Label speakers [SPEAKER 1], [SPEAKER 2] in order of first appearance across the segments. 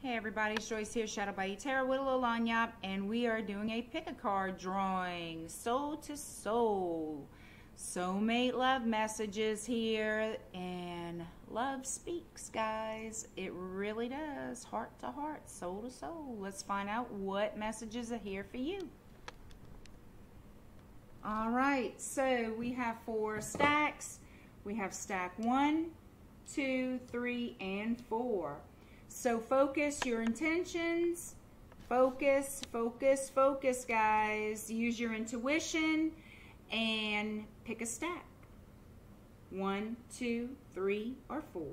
[SPEAKER 1] Hey everybody, it's Joyce here, Shadow Bayou Tarot with a little lanyap, and we are doing a pick a card drawing, soul to soul. Soulmate love messages here, and love speaks, guys. It really does, heart to heart, soul to soul. Let's find out what messages are here for you. All right, so we have 4 stacks. We have stack 1, 2, 3, and 4. So focus your intentions. Focus, focus, focus, guys. Use your intuition and pick a stack. 1, 2, 3, or 4.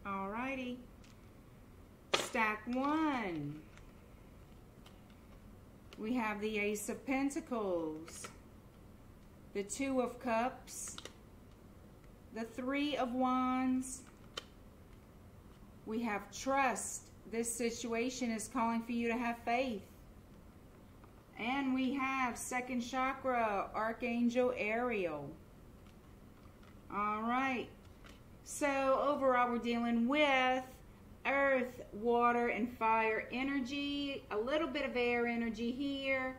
[SPEAKER 1] Alrighty, stack 1. We have the Ace of Pentacles, the 2 of Cups, the 3 of Wands. We have trust. This situation is calling for you to have faith. And we have 2nd chakra, Archangel Ariel. Alright. So overall, we're dealing with earth, water, and fire energy. A little bit of air energy here.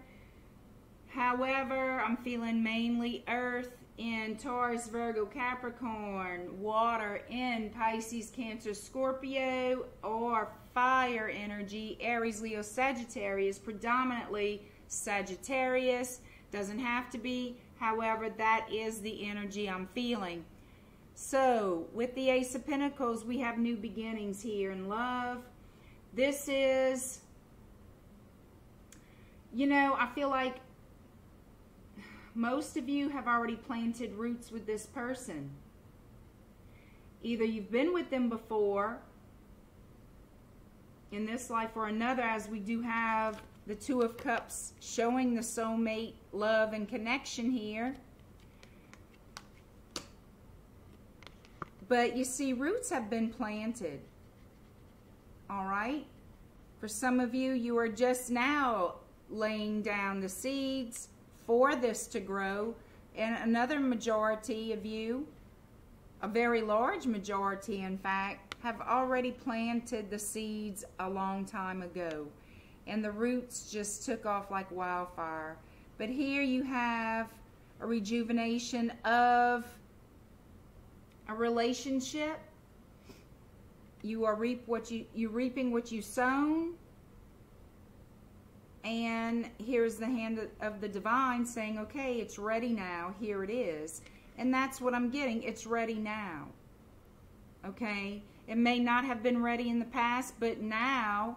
[SPEAKER 1] However, I'm feeling mainly earth in Taurus, Virgo, Capricorn, water in Pisces, Cancer, Scorpio, or fire energy, Aries, Leo, Sagittarius, predominantly Sagittarius. Doesn't have to be. However, that is the energy I'm feeling. So, with the Ace of Pentacles, we have new beginnings here in love. This is, you know, I feel like most of you have already planted roots with this person. Either you've been with them before in this life or another, as we do have the 2 of Cups showing the soulmate love and connection here. But you see, roots have been planted. All right? For some of you, you are just now laying down the seeds for this to grow. And another majority of you, a very large majority in fact, have already planted the seeds a long time ago. And the roots just took off like wildfire. But here you have a rejuvenation of a relationship. You are reaping what you sown. And here's the hand of the divine saying, okay, it's ready now. Here it is. And that's what I'm getting. It's ready now. Okay? It may not have been ready in the past, but now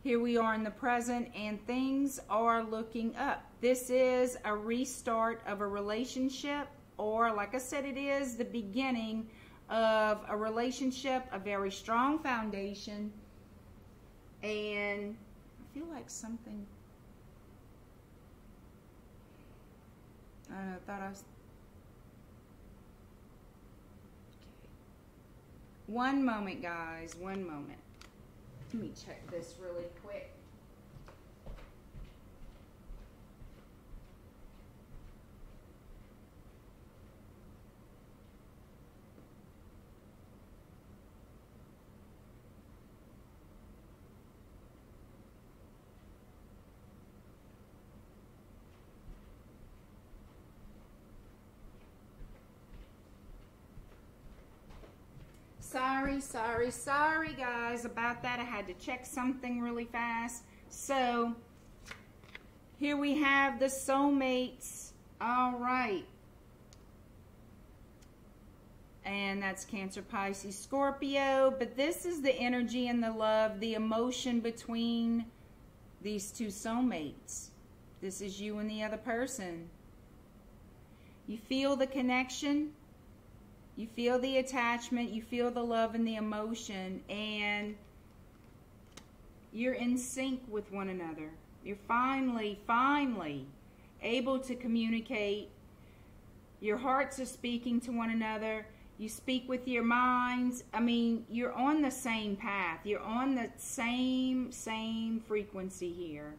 [SPEAKER 1] here we are in the present and things are looking up. This is a restart of a relationship, or like I said, it is the beginning of a relationship, a very strong foundation. And I feel like something, I don't know, I thought I was, okay. One moment, guys, one moment. Let me check this really quick. Sorry guys about that. I had to check something really fast. So here we have the soulmates. All right. And that's Cancer, Pisces, Scorpio. But this is the energy and the love, the emotion between these two soulmates. This is you and the other person. You feel the connection, you feel the attachment, you feel the love and the emotion, and you're in sync with one another. You're finally able to communicate. Your hearts are speaking to one another. You speak with your minds. I mean, you're on the same path. You're on the same frequency here.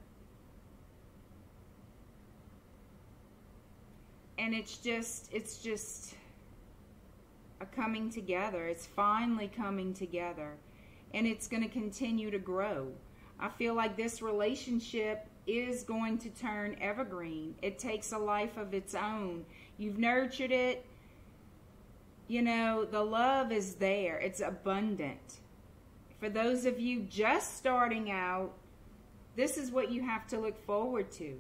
[SPEAKER 1] And it's just a coming together. It's finally coming together. And it's going to continue to grow. I feel like this relationship is going to turn evergreen. It takes a life of its own. You've nurtured it. You know, the love is there. It's abundant. For those of you just starting out, this is what you have to look forward to.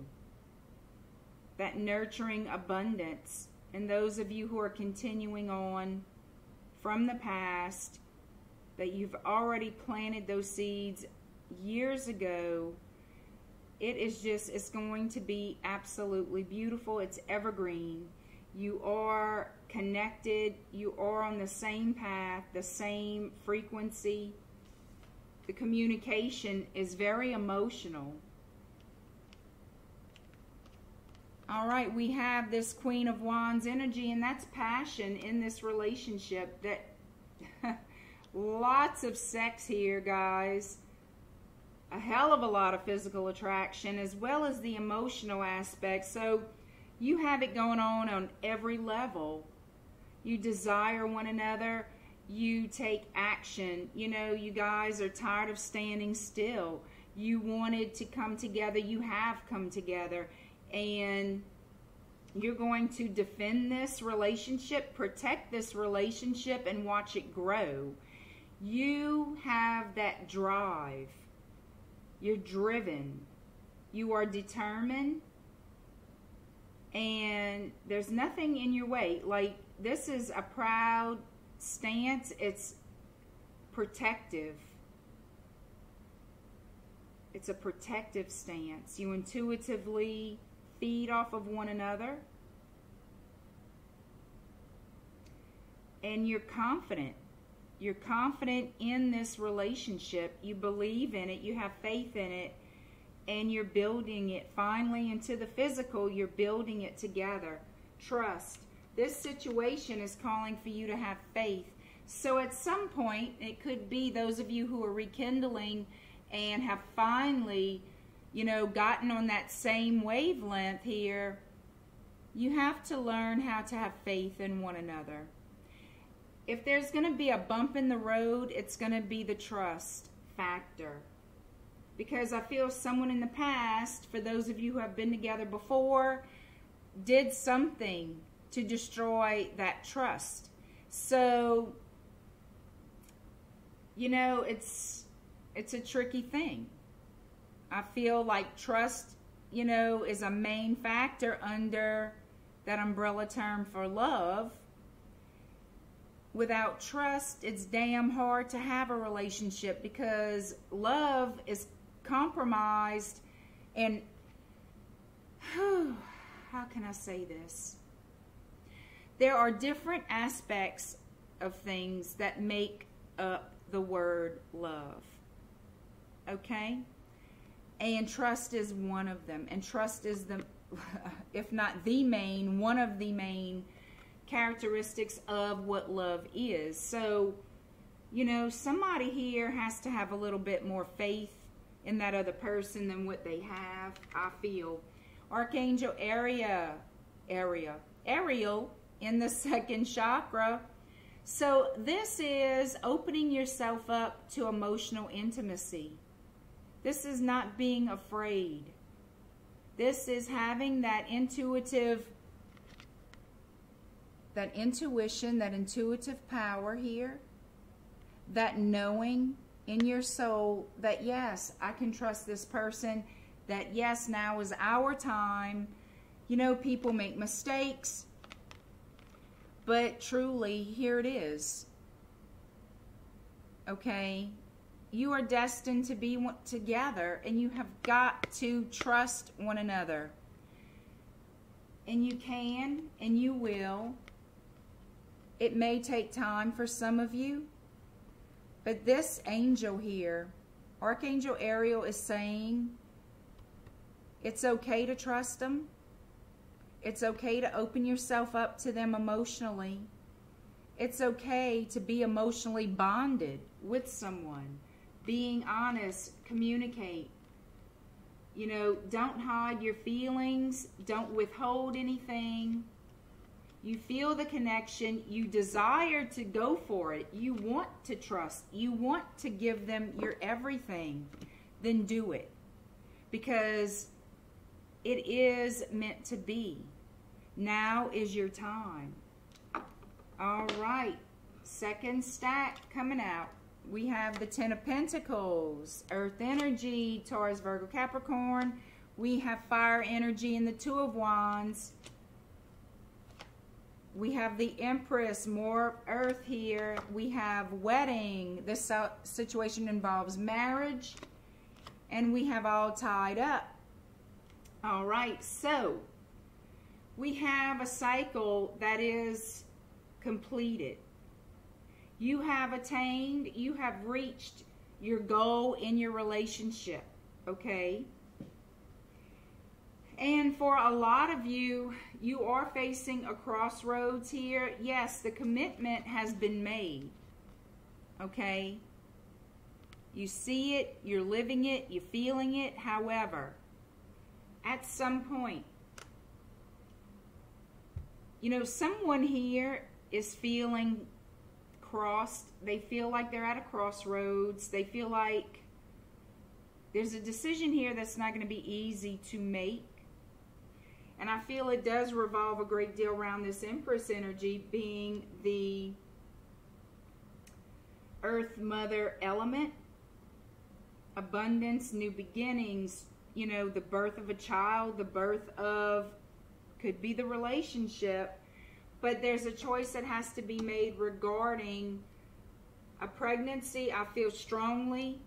[SPEAKER 1] That nurturing abundance. And those of you who are continuing on from the past, that you've already planted those seeds years ago, it's going to be absolutely beautiful. It's evergreen. You are connected. You are on the same path, the same frequency. The communication is very emotional. All right, we have this Queen of Wands energy, and that's passion in this relationship. That lots of sex here, guys. A hell of a lot of physical attraction, as well as the emotional aspect. So you have it going on every level. You desire one another. You take action. You know, you guys are tired of standing still. You wanted to come together. You have come together. And you're going to defend this relationship, protect this relationship, and watch it grow. You have that drive. You're driven. You are determined. And there's nothing in your way. Like, this is a proud stance. It's protective. It's a protective stance. You intuitively feed off of one another. And you're confident. You're confident in this relationship. You believe in it. You have faith in it. And you're building it finally into the physical. You're building it together. Trust. This situation is calling for you to have faith. So at some point, it could be those of you who are rekindling and have finally, you know, gotten on that same wavelength here. You have to learn how to have faith in one another. If there's going to be a bump in the road, it's going to be the trust factor. Because I feel someone in the past, for those of you who have been together before, did something to destroy that trust. So, you know, it's a tricky thing. I feel like trust, you know, is a main factor under that umbrella term for love. Without trust, it's damn hard to have a relationship because love is compromised. And how can I say this? There are different aspects of things that make up the word love. Okay? And trust is one of them. And trust is the, if not the main, one of the main characteristics of what love is. So, you know, somebody here has to have a little bit more faith in that other person than what they have, I feel. Archangel Ariel in the second chakra. So this is opening yourself up to emotional intimacy. This is not being afraid. This is having that intuition, that intuitive power here, that knowing in your soul that yes, I can trust this person, that yes, now is our time. You know, people make mistakes, but truly, here it is. Okay? You are destined to be together, and you have got to trust one another. and you can, and you will. It may take time for some of you, but this angel here, Archangel Ariel, is saying it's okay to trust them. It's okay to open yourself up to them emotionally. It's okay to be emotionally bonded with someone. Being honest, communicate. You know, don't hide your feelings. Don't withhold anything. You feel the connection. You desire to go for it. You want to trust. You want to give them your everything. Then do it. Because it is meant to be. Now is your time. All right. Second stack coming out. We have the Ten of Pentacles, Earth energy, Taurus, Virgo, Capricorn. We have fire energy in the Two of Wands. We have the Empress, more earth here. We have wedding. This situation involves marriage. And we have all tied up. All right, so we have a cycle that is completed. You have attained, you have reached your goal in your relationship, okay? And for a lot of you, you are facing a crossroads here. Yes, the commitment has been made, okay? You see it, you're living it, you're feeling it. However, at some point, you know, someone here is feeling crossed. They feel like they're at a crossroads. They feel like there's a decision here that's not going to be easy to make. And I feel it does revolve a great deal around this Empress energy being the Earth Mother element. Abundance, new beginnings, you know, the birth of a child, the birth of, could be the relationship. But there's a choice that has to be made regarding a pregnancy, I feel strongly,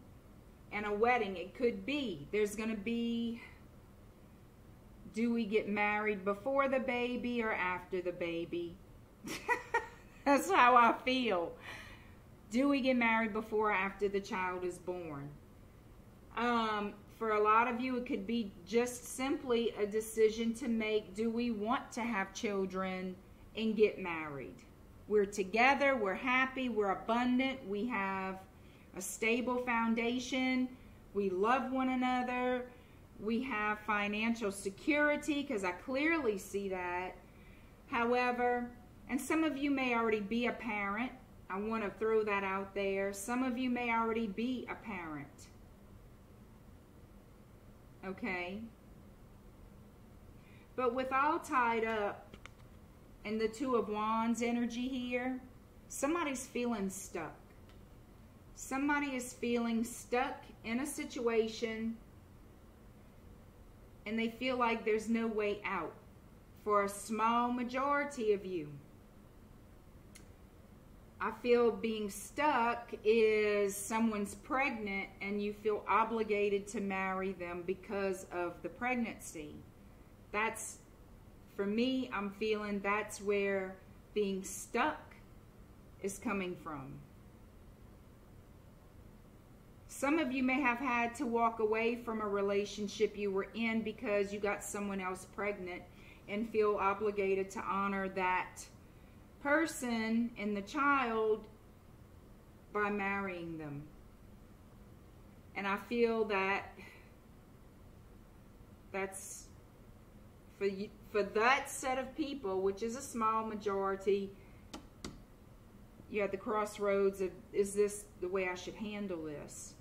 [SPEAKER 1] and a wedding. It could be. There's going to be, do we get married before the baby or after the baby? That's how I feel. Do we get married before or after the child is born? For a lot of you, it could be just simply a decision to make. Do we want to have children and get married? We're together, we're happy, we're abundant, we have a stable foundation, we love one another, we have financial security, because I clearly see that. However, and some of you may already be a parent. I want to throw that out there. Some of you may already be a parent. Okay? But with all tied up in the Two of Wands energy here, somebody's feeling stuck. Somebody is feeling stuck in a situation and they feel like there's no way out. For a small majority of you, I feel being stuck is someone's pregnant and you feel obligated to marry them because of the pregnancy. That's, for me, I'm feeling that's where being stuck is coming from. Some of you may have had to walk away from a relationship you were in because you got someone else pregnant and feel obligated to honor that person and the child by marrying them. And I feel that that's for that set of people, which is a small majority. You're at the crossroads of, is this the way I should handle this?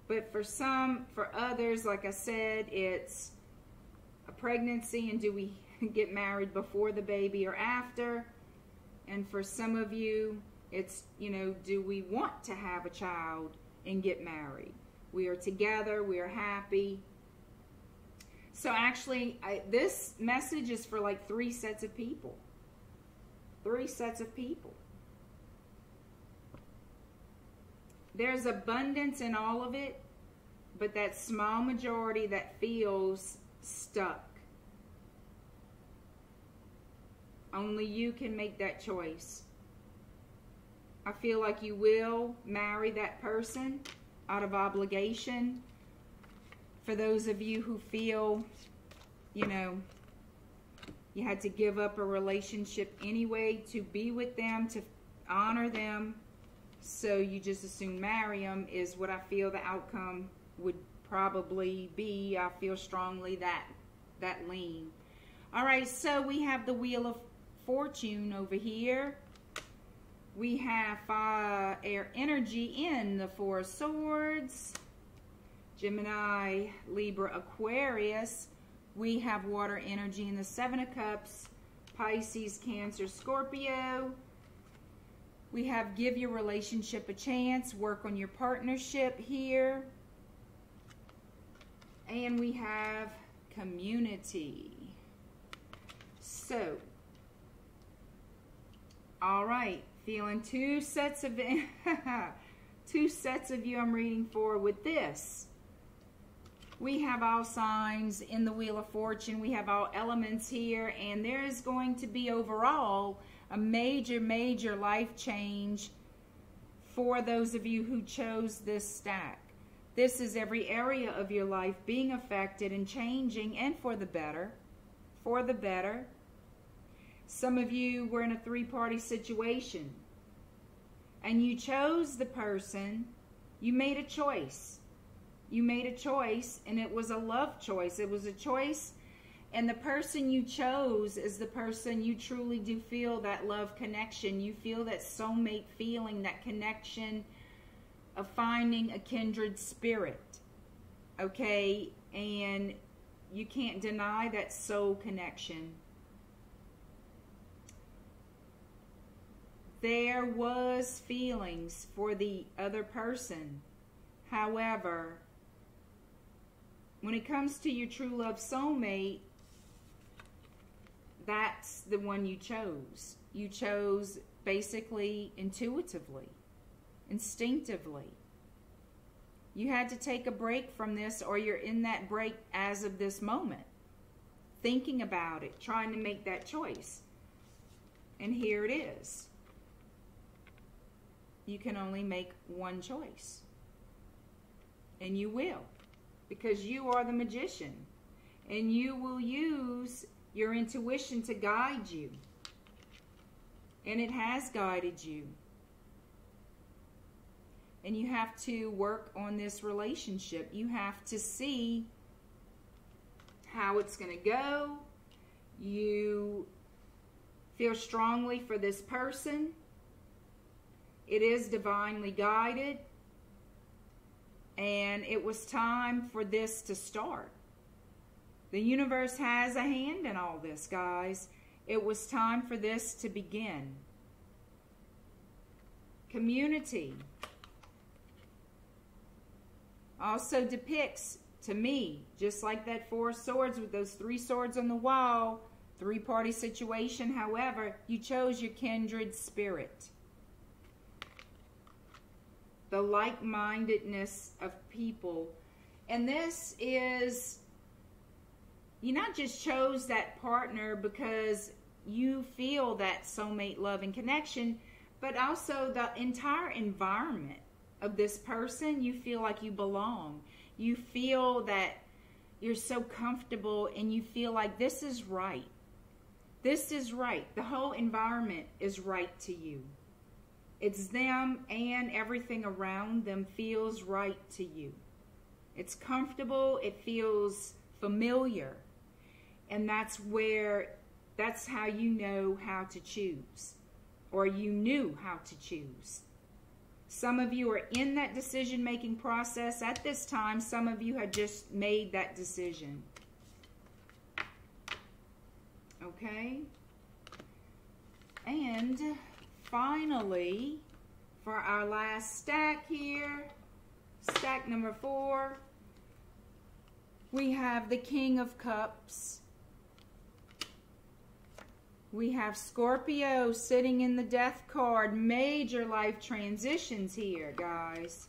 [SPEAKER 1] But for some, for others, like I said, it's a pregnancy and do we get married before the baby or after? And for some of you, it's, you know, do we want to have a child and get married? We are together, we are happy. So actually, this message is for like 3 sets of people. 3 sets of people. There's abundance in all of it, but that small majority that feels stuck. Only you can make that choice. I feel like you will marry that person out of obligation. For those of you who feel, you know, you had to give up a relationship anyway to be with them, to honor them, so you just as soon marry them, is what I feel the outcome would probably be. I feel strongly that lean. All right, so we have the Wheel of Fortune over here. We have air energy in the Four of Swords, Gemini, Libra, Aquarius. We have water energy in the Seven of Cups, Pisces, Cancer, Scorpio. We have give your relationship a chance, work on your partnership here. And we have community. So, all right, feeling two sets of you I'm reading for with this. We have all signs in the Wheel of Fortune. We have all elements here, and there is going to be overall a major life change for those of you who chose this stack. This is every area of your life being affected and changing, and for the better. For the better. Some of you were in a three-party situation, and you chose the person. You made a choice. You made a choice, and it was a love choice. It was a choice, and the person you chose is the person you truly do feel that love connection. You feel that soulmate feeling, that connection of finding a kindred spirit, okay? And you can't deny that soul connection. There was feelings for the other person. However, when it comes to your true love soulmate, that's the one you chose. You chose basically intuitively, instinctively. You had to take a break from this, or you're in that break as of this moment, thinking about it, trying to make that choice. And here it is. You can only make one choice. And you will. Because you are the magician. And you will use your intuition to guide you. And it has guided you. And you have to work on this relationship. You have to see how it's going to go. You feel strongly for this person. It is divinely guided. And it was time for this to start. The universe has a hand in all this, guys. It was time for this to begin. Community also depicts, to me, just like that Four of Swords with those three swords on the wall, three-party situation. However, you chose your kindred spirit. The like-mindedness of people. And this is, you not just chose that partner because you feel that soulmate love and connection, but also the entire environment of this person. You feel like you belong. You feel that you're so comfortable, and you feel like this is right. This is right. The whole environment is right to you. It's them, and everything around them feels right to you. It's comfortable. It feels familiar. And that's how you know how to choose. Or you knew how to choose. Some of you are in that decision-making process at this time. Some of you had just made that decision. Okay? And finally, for our last stack here, stack number 4, we have the King of Cups. We have Scorpio sitting in the Death card. Major life transitions here, guys.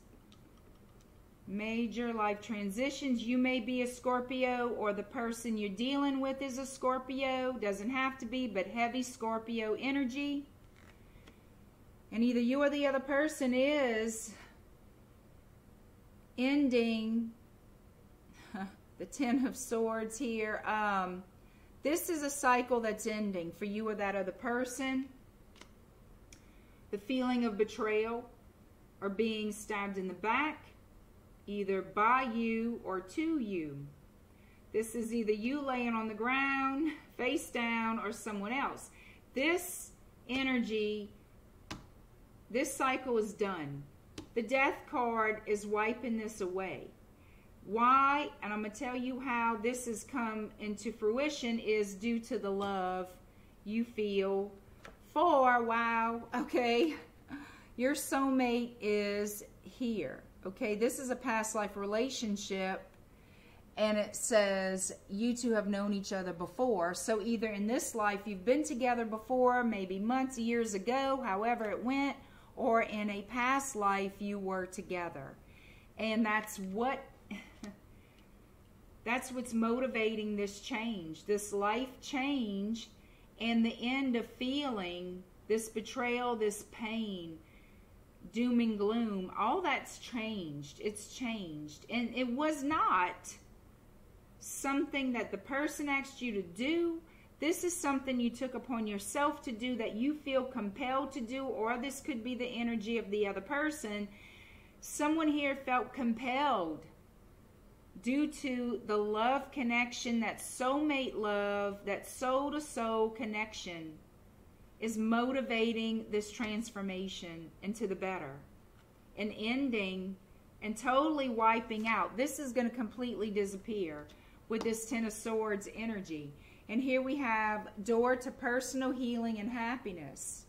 [SPEAKER 1] Major life transitions. You may be a Scorpio, or the person you're dealing with is a Scorpio. Doesn't have to be, but heavy Scorpio energy. And either you or the other person is ending the Ten of Swords here. This is a cycle that's ending for you or that other person. The feeling of betrayal or being stabbed in the back, either by you or to you. This is either you laying on the ground, face down, or someone else. This energy, this cycle is done. The Death card is wiping this away. Why? And I'm going to tell you how this has come into fruition is due to the love you feel for, wow, okay, your soulmate is here. Okay, this is a past life relationship, and it says you two have known each other before. So either in this life you've been together before, maybe months, years ago, however it went, or in a past life you were together. And that's what's motivating this change, this life change, and the end of feeling this betrayal, this pain, doom and gloom. All that's changed. It's changed. And it was not something that the person asked you to do. This is something you took upon yourself to do, that you feel compelled to do, or this could be the energy of the other person. Someone here felt compelled due to the love connection, that soulmate love, that soul-to-soul connection is motivating this transformation into the better and ending and totally wiping out. This is going to completely disappear with this Ten of Swords energy. And here we have door to personal healing and happiness.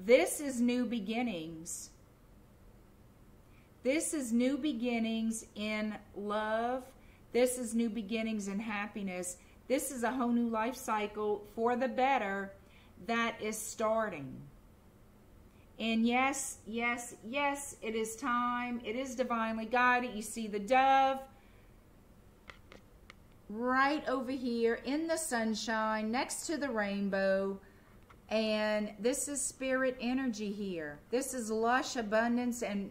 [SPEAKER 1] This is new beginnings. This is new beginnings in love. This is new beginnings in happiness. This is a whole new life cycle for the better that is starting. And yes, yes, yes, it is time. It is divinely guided. You see the dove right over here in the sunshine next to the rainbow. And this is spirit energy here. This is lush abundance, and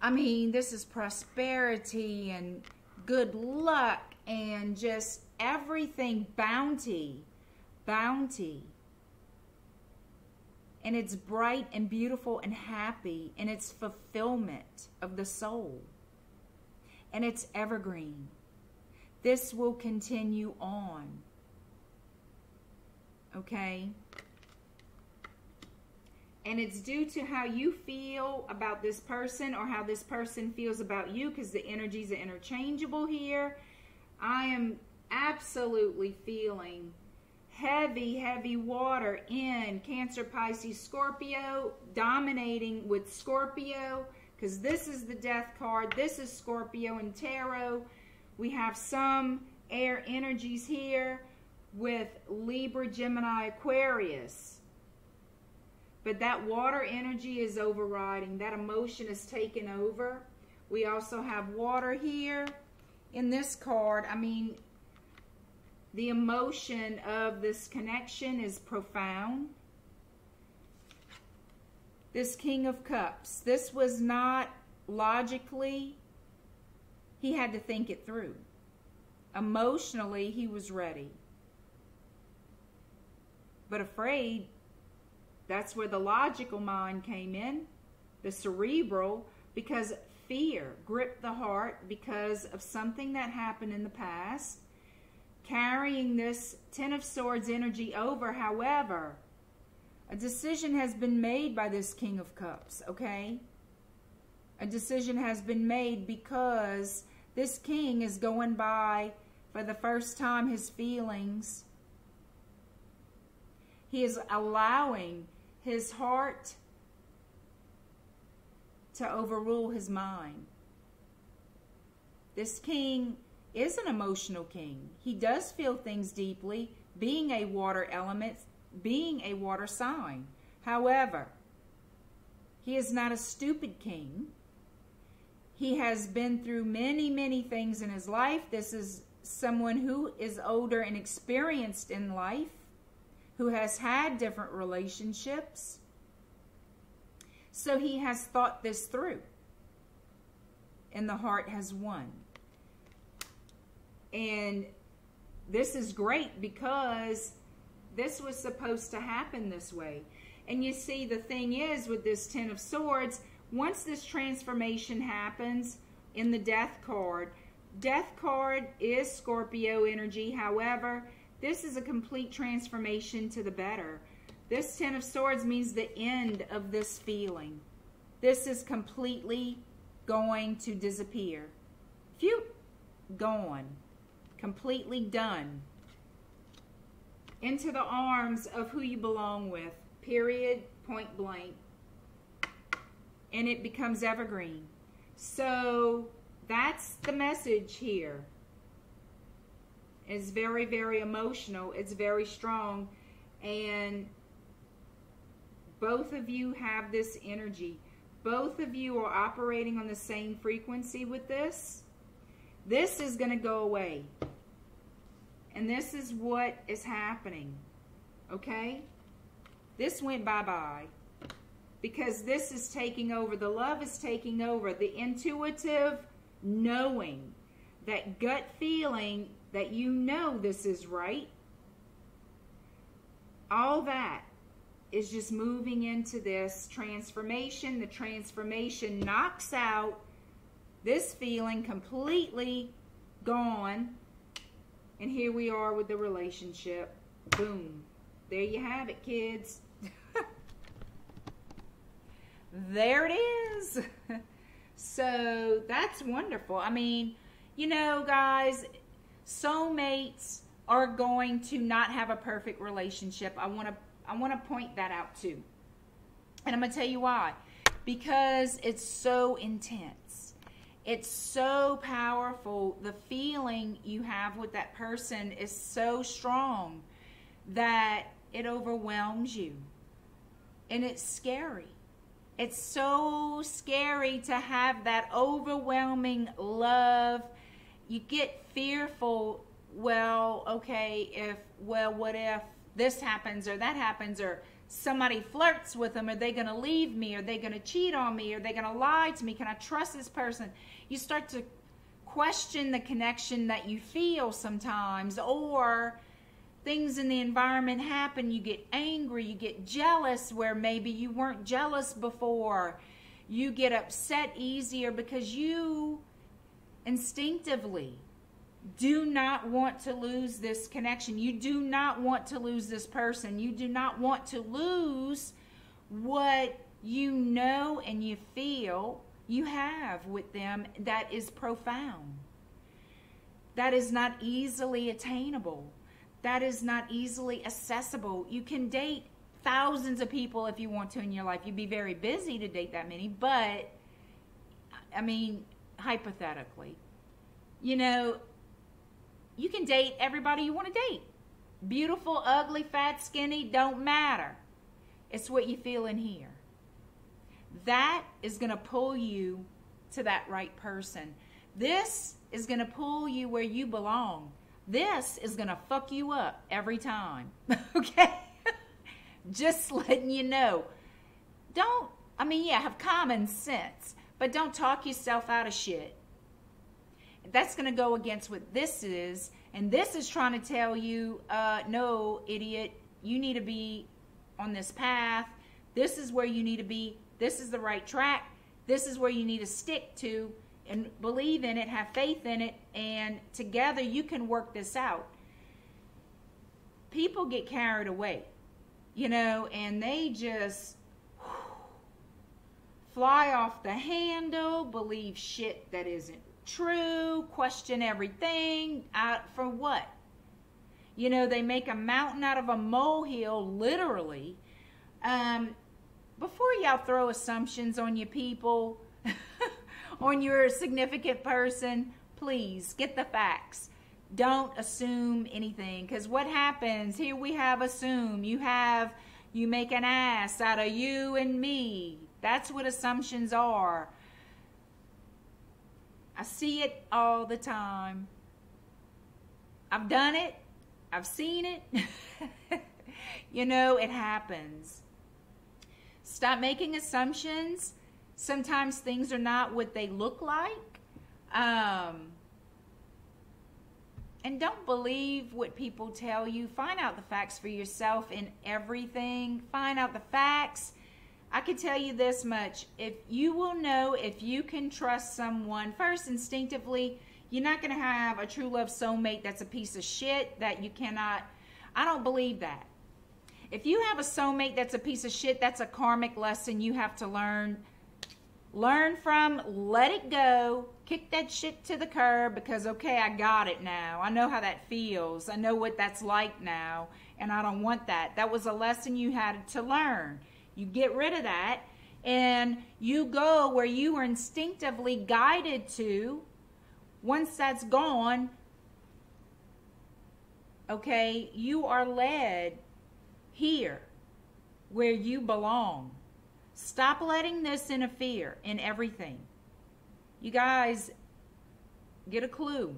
[SPEAKER 1] I mean, this is prosperity and good luck and just everything, bounty, bounty. And it's bright and beautiful and happy, and it's fulfillment of the soul. And it's evergreen. This will continue on. Okay? And it's due to how you feel about this person or how this person feels about you, because the energies are interchangeable here. I am absolutely feeling heavy, heavy water in Cancer, Pisces, Scorpio, dominating with Scorpio, because this is the Death card. This is Scorpio and Tarot. We have some air energies here with Libra, Gemini, Aquarius. But that water energy is overriding. That emotion is taken over. We also have water here in this card. I mean, the emotion of this connection is profound. This King of Cups. This was not logically. He had to think it through. Emotionally, he was ready. But afraid. That's where the logical mind came in, the cerebral, because fear gripped the heart because of something that happened in the past, carrying this Ten of Swords energy over. However, a decision has been made by this King of Cups, okay? A decision has been made because this king is going by, for the first time, his feelings. He is allowing his heart to overrule his mind. This king is an emotional king. He does feel things deeply, being a water element, being a water sign. However, He is not a stupid king. He has been through many, many things in his life. This is someone who is older and experienced in life, who has had different relationships. So he has thought this through. And the heart has won. And this is great because this was supposed to happen this way. And you see, the thing is with this Ten of Swords, once this transformation happens in the Death card is Scorpio energy. However, this is a complete transformation to the better. This Ten of Swords means the end of this feeling. This is completely going to disappear. Phew, gone. Completely done. Into the arms of who you belong with. Period, point blank. And it becomes evergreen. So that's the message here. It's very, very emotional. It's very strong. And both of you have this energy. Both of you are operating on the same frequency with this. This is going to go away. And this is what is happening. Okay? This went bye-bye. Because this is taking over. The love is taking over. The intuitive knowing. That gut feeling that you know this is right. All that is just moving into this transformation. The transformation knocks out this feeling completely gone. And here we are with the relationship. Boom. There you have it, kids. There it is. So that's wonderful. I mean, you know, guys, soulmates are going to not have a perfect relationship. I want to point that out too. And I'm going to tell you why. Because it's so intense. It's so powerful. The feeling you have with that person is so strong that it overwhelms you. And it's scary. It's so scary to have that overwhelming love. You get fearful. Well, okay, what if this happens or that happens, or somebody flirts with them? Are they going to leave me? Are they going to cheat on me? Are they going to lie to me? Can I trust this person? You start to question the connection that you feel sometimes, or things in the environment happen. You get angry, you get jealous where maybe you weren't jealous before. You get upset easier because you instinctively do not want to lose this connection. You do not want to lose this person. You do not want to lose what you know and you feel you have with them that is profound. That is not easily attainable. That is not easily accessible. You can date thousands of people if you want to in your life. You'd be very busy to date that many, but, I mean, hypothetically, you know, you can date everybody you want to date. Beautiful, ugly, fat, skinny, don't matter. It's what you feel in here. That is going to pull you to that right person. This is going to pull you where you belong. This is going to fuck you up every time. Okay? Just letting you know. Have common sense, but don't talk yourself out of shit. That's going to go against what this is, and this is trying to tell you, no, idiot, you need to be on this path. This is where you need to be. This is the right track. This is where you need to stick to and believe in it, have faith in it, and together you can work this out. People get carried away, you know, and they just fly off the handle, believe shit that isn't true, question everything. For what? You know, they make a mountain out of a molehill, literally. Before y'all throw assumptions on your people, on your significant person, please get the facts. Don't assume anything, because what happens here, we have assume. You make an ass out of you and me. That's what assumptions are. I see it all the time. I've done it. I've seen it. You know, it happens. Stop making assumptions. Sometimes things are not what they look like. And don't believe what people tell you. Find out the facts for yourself in everything. Find out the facts. I can tell you this much. If you will know if you can trust someone, first, instinctively, you're not going to have a true love soulmate that's a piece of shit that you cannot. I don't believe that. If you have a soulmate that's a piece of shit, that's a karmic lesson you have to learn. Learn from, let it go, kick that shit to the curb because, okay, I got it now. I know how that feels. I know what that's like now, and I don't want that. That was a lesson you had to learn. You get rid of that, and you go where you were instinctively guided to. Once that's gone, okay, you are led here where you belong. Stop letting this interfere in everything. You guys, get a clue.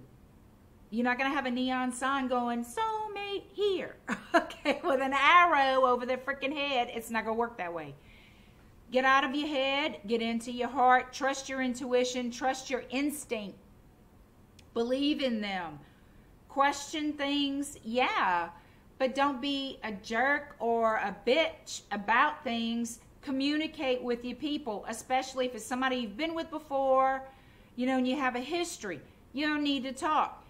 [SPEAKER 1] You're not going to have a neon sign going, soulmate here. Okay, with an arrow over their freaking head. It's not going to work that way. Get out of your head. Get into your heart. Trust your intuition. Trust your instinct. Believe in them. Question things, yeah. But don't be a jerk or a bitch about things. Communicate with your people, especially if it's somebody you've been with before, you know, and you have a history. You don't need to talk.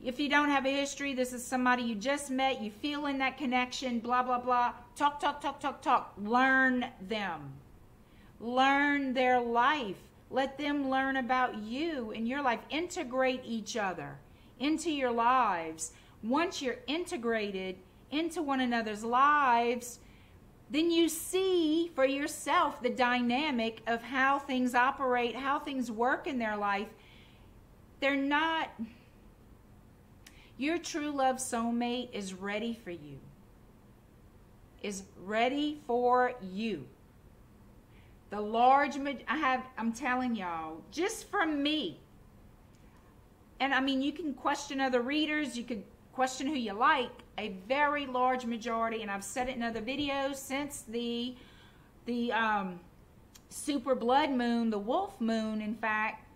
[SPEAKER 1] If you don't have a history, this is somebody you just met, you feel in that connection, blah, blah, blah. Talk, talk, talk, talk, talk. Learn them. Learn their life. Let them learn about you and your life. Integrate each other into your lives. Once you're integrated into one another's lives, then you see for yourself the dynamic of how things operate, how things work in their life. They're not, your true love soulmate is ready for you. Is ready for you. The large, I'm telling y'all, just from me. And I mean, you can question other readers, you could question who you like. A very large majority, and I've said it in other videos, since the super blood moon, the wolf moon, in fact,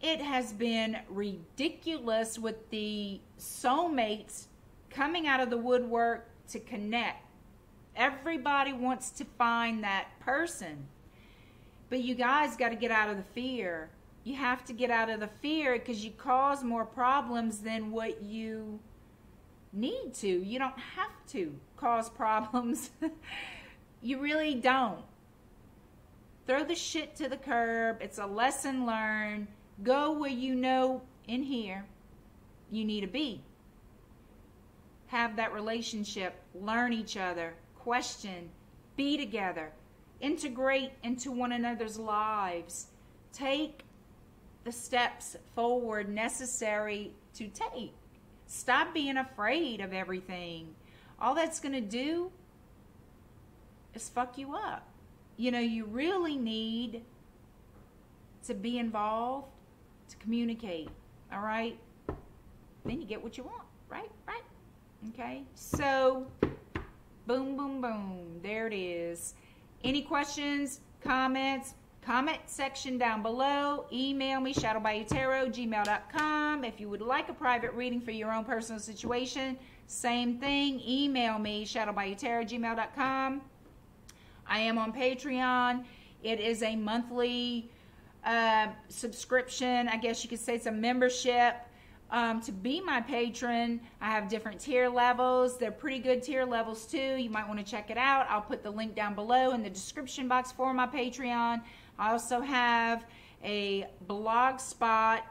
[SPEAKER 1] it has been ridiculous with the soulmates coming out of the woodwork to connect. Everybody wants to find that person. But you guys got to get out of the fear. You have to get out of the fear because you cause more problems than what you need to. You don't have to cause problems. You really don't. Throw the shit to the curb. It's a lesson learned. Go where you know in here you need to be. Have that relationship. Learn each other. Question. Be together. Integrate into one another's lives. Take the steps forward necessary to take. Stop being afraid of everything. All that's going to do is fuck you up. You know, you really need to be involved, to communicate, all right? Then you get what you want, right? Right? Okay? So, boom, boom, boom. There it is. Any questions, comments? Comment section down below. Email me, shadowbayoutarot@gmail.com. If you would like a private reading for your own personal situation, same thing. Email me, shadowbayoutarot@gmail.com. I am on Patreon. It is a monthly subscription. I guess you could say it's a membership. To be my patron, I have different tier levels. They're pretty good tier levels too. You might want to check it out. I'll put the link down below in the description box for my Patreon. I also have a blog spot.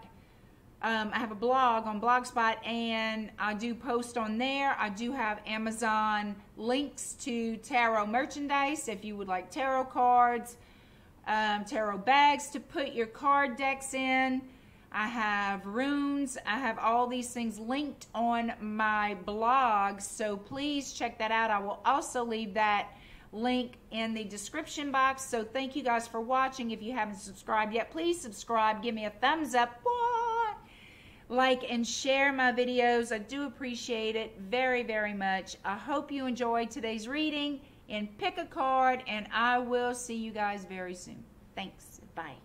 [SPEAKER 1] I have a blog on Blogspot, and I do post on there. I do have Amazon links to tarot merchandise if you would like tarot cards, tarot bags to put your card decks in. I have runes. I have all these things linked on my blog, so please check that out. I will also leave that link in the description box. So thank you guys for watching. If you haven't subscribed yet, please subscribe. Give me a thumbs up. Like and share my videos. I do appreciate it very, very much. I hope you enjoyed today's reading, and pick a card, and I will see you guys very soon. Thanks. Bye.